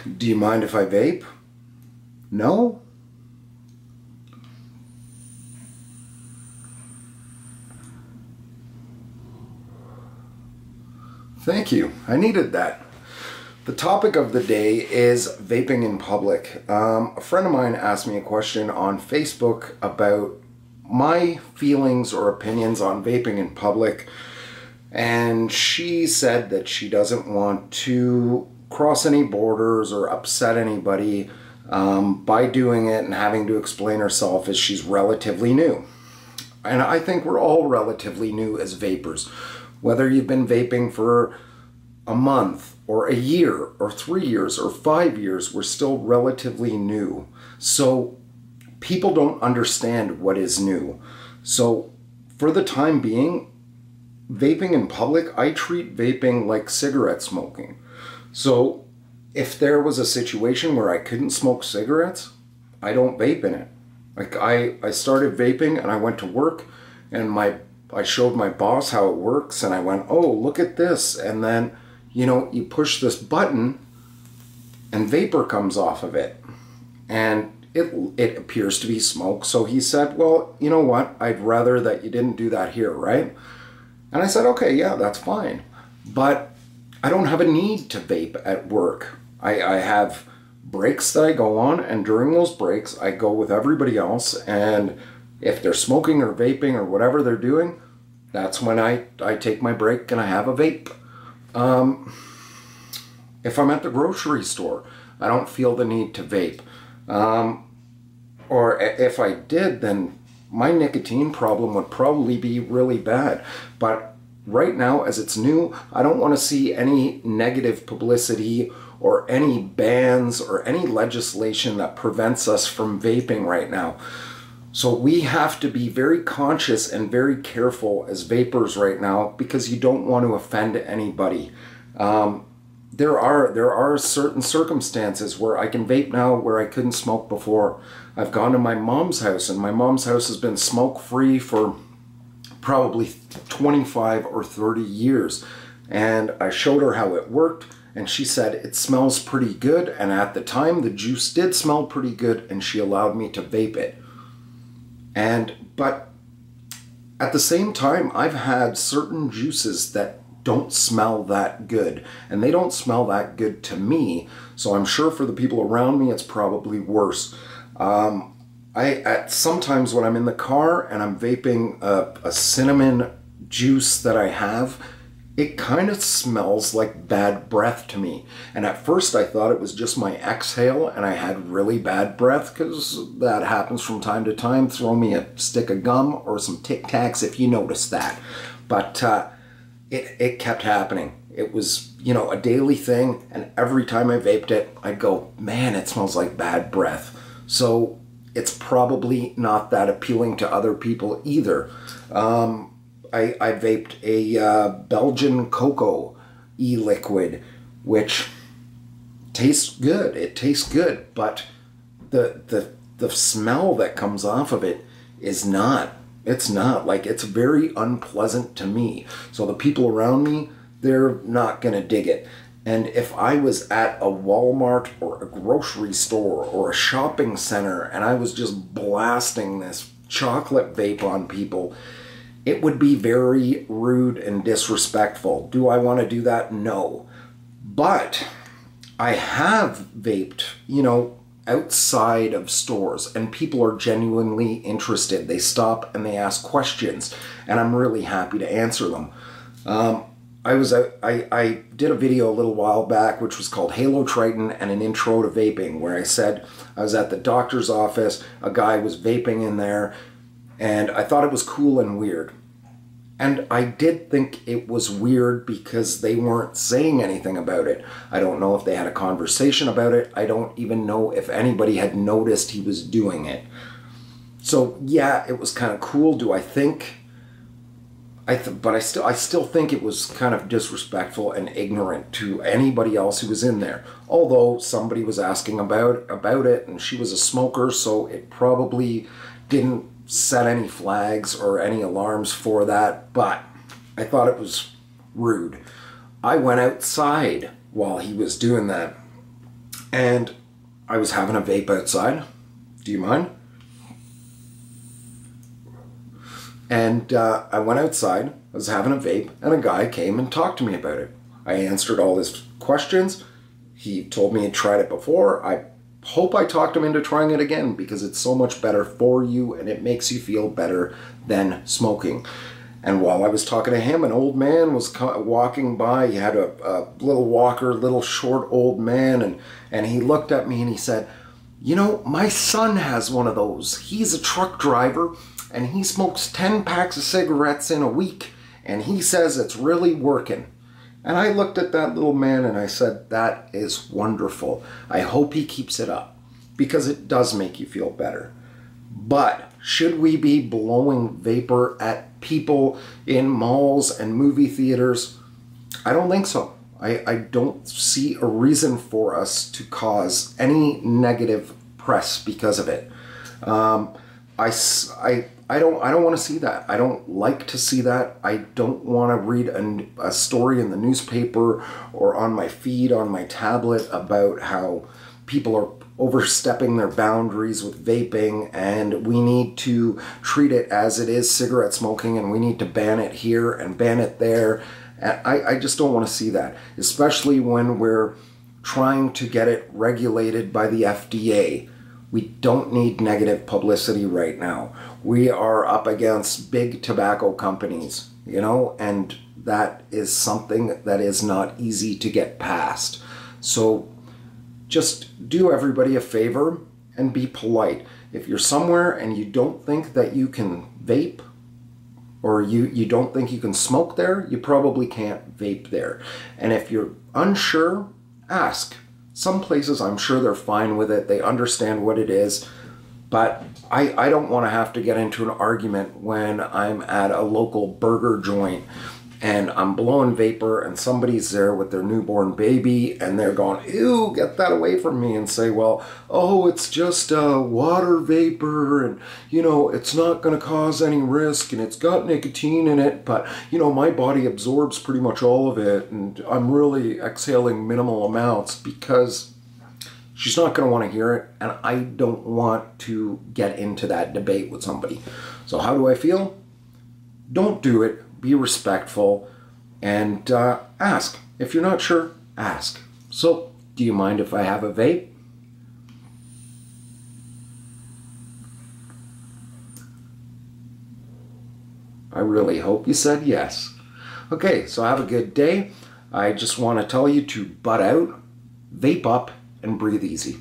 Do you mind if I vape? No? Thank you. I needed that. The topic of the day is vaping in public. A friend of mine asked me a question on Facebook about my feelings or opinions on vaping in public, and she said that she doesn't want to cross any borders or upset anybody by doing it and having to explain herself, as she's relatively new. And I think we're all relatively new as vapors. Whether you've been vaping for a month or a year or 3 years or 5 years, we're still relatively new. So people don't understand what is new. So for the time being, vaping in public, I treat vaping like cigarette smoking. So if there was a situation where I couldn't smoke cigarettes, I don't vape in it. Like I started vaping and I went to work and I showed my boss how it works and I went, oh, look at this. And then, you know, you push this button and vapor comes off of it. And it appears to be smoke. So he said, well, you know what? I'd rather that you didn't do that here, right? And I said, okay, yeah, that's fine. But I don't have a need to vape at work. I have breaks that I go on, and during those breaks, I go with everybody else. And if they're smoking or vaping or whatever they're doing, that's when I take my break and I have a vape. If I'm at the grocery store, I don't feel the need to vape. Or if I did, then my nicotine problem would probably be really bad. But right now, as it's new, I don't want to see any negative publicity or any bans or any legislation that prevents us from vaping right now. So we have to be very conscious and very careful as vapors right now, because you don't want to offend anybody. There are certain circumstances where I can vape now where I couldn't smoke before. I've gone to my mom's house, and my mom's house has been smoke-free for probably 25 or 30 years. And I showed her how it worked, and she said it smells pretty good. And at the time, the juice did smell pretty good, and she allowed me to vape it. But at the same time, I've had certain juices that don't smell that good, and they don't smell that good to me. So I'm sure for the people around me, it's probably worse. Sometimes when I'm in the car and I'm vaping a cinnamon juice that I have, it kind of smells like bad breath to me. And at first I thought it was just my exhale and I had really bad breath, because that happens from time to time. Throw me a stick of gum or some Tic Tacs if you notice that. But it kept happening. It was, you know, a daily thing, and every time I vaped it, I'd go, man, it smells like bad breath. So it's probably not that appealing to other people either. I vaped a Belgian cocoa e-liquid, which tastes good. It tastes good, but the smell that comes off of it is not. It's not. Like, it's very unpleasant to me. So the people around me, they're not going to dig it. And if I was at a Walmart or a grocery store or a shopping center and I was just blasting this chocolate vape on people, it would be very rude and disrespectful. Do I want to do that? No. But I have vaped, you know, outside of stores, and people are genuinely interested. They stop and they ask questions, and I'm really happy to answer them. I did a video a little while back which was called Halo Triton and an Intro to Vaping, where I said I was at the doctor's office, a guy was vaping in there, and I thought it was cool and weird. And I did think it was weird because they weren't saying anything about it. I don't know if they had a conversation about it. I don't even know if anybody had noticed he was doing it. So yeah, it was kind of cool. Do I think? But I still think it was kind of disrespectful and ignorant to anybody else who was in there. Although somebody was asking about it, and she was a smoker, so it probably didn't set any flags or any alarms for that, but I thought it was rude. I went outside while he was doing that, And I was having a vape outside. Do you mind? And I went outside, I was having a vape, and a guy came and talked to me about it. I answered all his questions. He told me he'd tried it before. I hope I talked him into trying it again because it's so much better for you and it makes you feel better than smoking. And while I was talking to him, an old man was walking by. He had a little walker, little short old man, and he looked at me and he said, "You know, my son has one of those. He's a truck driver and he smokes 10 packs of cigarettes in a week and he says it's really working." And I looked at that little man and I said, that is wonderful. I hope he keeps it up because it does make you feel better. But should we be blowing vapor at people in malls and movie theaters? I don't think so. I don't see a reason for us to cause any negative press because of it. I don't want to see that. I don't like to see that. I don't want to read a story in the newspaper or on my feed on my tablet about how people are overstepping their boundaries with vaping and we need to treat it as it is cigarette smoking and we need to ban it here and ban it there. And I just don't want to see that, especially when we're trying to get it regulated by the FDA. We don't need negative publicity right now. We are up against big tobacco companies, you know, and that is something that is not easy to get past. So just do everybody a favor and be polite. If you're somewhere and you don't think that you can vape or you don't think you can smoke there, you probably can't vape there. And if you're unsure, ask. Some places I'm sure they're fine with it. They understand what it is. But I don't want to have to get into an argument when I'm at a local burger joint and I'm blowing vapor and somebody's there with their newborn baby and they're going, ew, get that away from me, and say, well, oh, it's just water vapor and, you know, it's not going to cause any risk and it's got nicotine in it, but, you know, my body absorbs pretty much all of it and I'm really exhaling minimal amounts, because she's not going to want to hear it, and I don't want to get into that debate with somebody. So how do I feel? Don't do it. Be respectful and ask. If you're not sure, ask. So, do you mind if I have a vape? I really hope you said yes. Okay, so have a good day. I just want to tell you to butt out, vape up, and breathe easy.